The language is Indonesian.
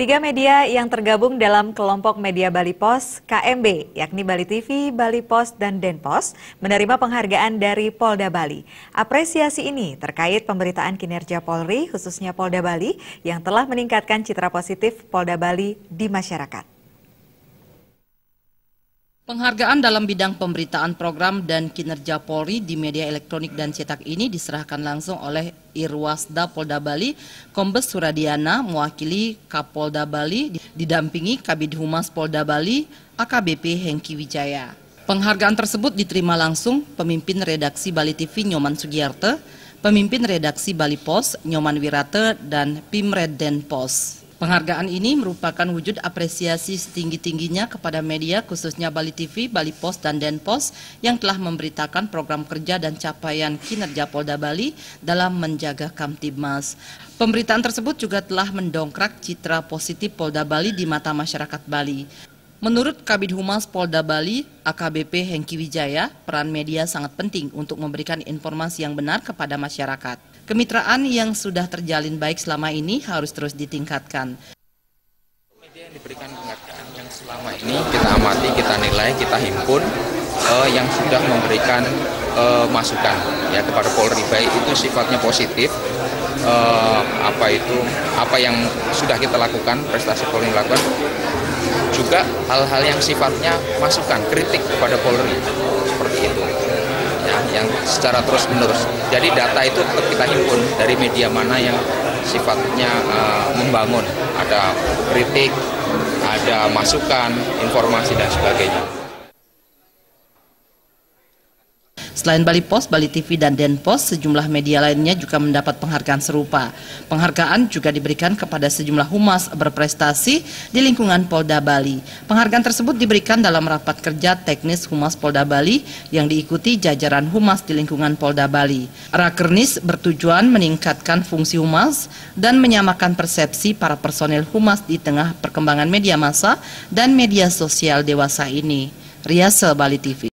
Tiga media yang tergabung dalam kelompok media Bali Pos KMB, yakni Bali TV, Bali Pos, dan Denpos, menerima penghargaan dari Polda Bali. Apresiasi ini terkait pemberitaan kinerja Polri, khususnya Polda Bali, yang telah meningkatkan citra positif Polda Bali di masyarakat. Penghargaan dalam bidang pemberitaan program dan kinerja Polri di media elektronik dan cetak ini diserahkan langsung oleh Irwasda Polda Bali, Kombes Suradiana, mewakili Kapolda Bali, didampingi Kabid Humas Polda Bali, AKBP Hengki Wijaya. Penghargaan tersebut diterima langsung pemimpin redaksi Bali TV Nyoman Sugiarte, pemimpin redaksi Bali Pos Nyoman Wirate, dan Pimred Denpos. Penghargaan ini merupakan wujud apresiasi setinggi-tingginya kepada media khususnya Bali TV, Bali Pos, dan Denpos yang telah memberitakan program kerja dan capaian kinerja Polda Bali dalam menjaga Kamtibmas. Pemberitaan tersebut juga telah mendongkrak citra positif Polda Bali di mata masyarakat Bali. Menurut Kabid Humas Polda Bali, AKBP Hengki Wijaya, peran media sangat penting untuk memberikan informasi yang benar kepada masyarakat. Kemitraan yang sudah terjalin baik selama ini harus terus ditingkatkan. Media yang diberikan penghargaan yang selama ini kita amati, kita nilai, kita himpun, yang sudah memberikan masukan ya kepada Polri, baik itu sifatnya positif, apa yang sudah kita lakukan, prestasi Polri lakukan, juga hal-hal yang sifatnya masukan, kritik kepada Polri seperti itu. Ya, yang secara terus-menerus. Jadi data itu tetap kita himpun dari media mana yang sifatnya membangun. Ada kritik, ada masukan, informasi, dan sebagainya. Selain Bali Pos, Bali TV, dan Denpos, sejumlah media lainnya juga mendapat penghargaan serupa. Penghargaan juga diberikan kepada sejumlah humas berprestasi di lingkungan Polda Bali. Penghargaan tersebut diberikan dalam rapat kerja teknis Humas Polda Bali yang diikuti jajaran humas di lingkungan Polda Bali. Rakernis bertujuan meningkatkan fungsi humas dan menyamakan persepsi para personel humas di tengah perkembangan media massa dan media sosial dewasa ini. Riase, Bali TV.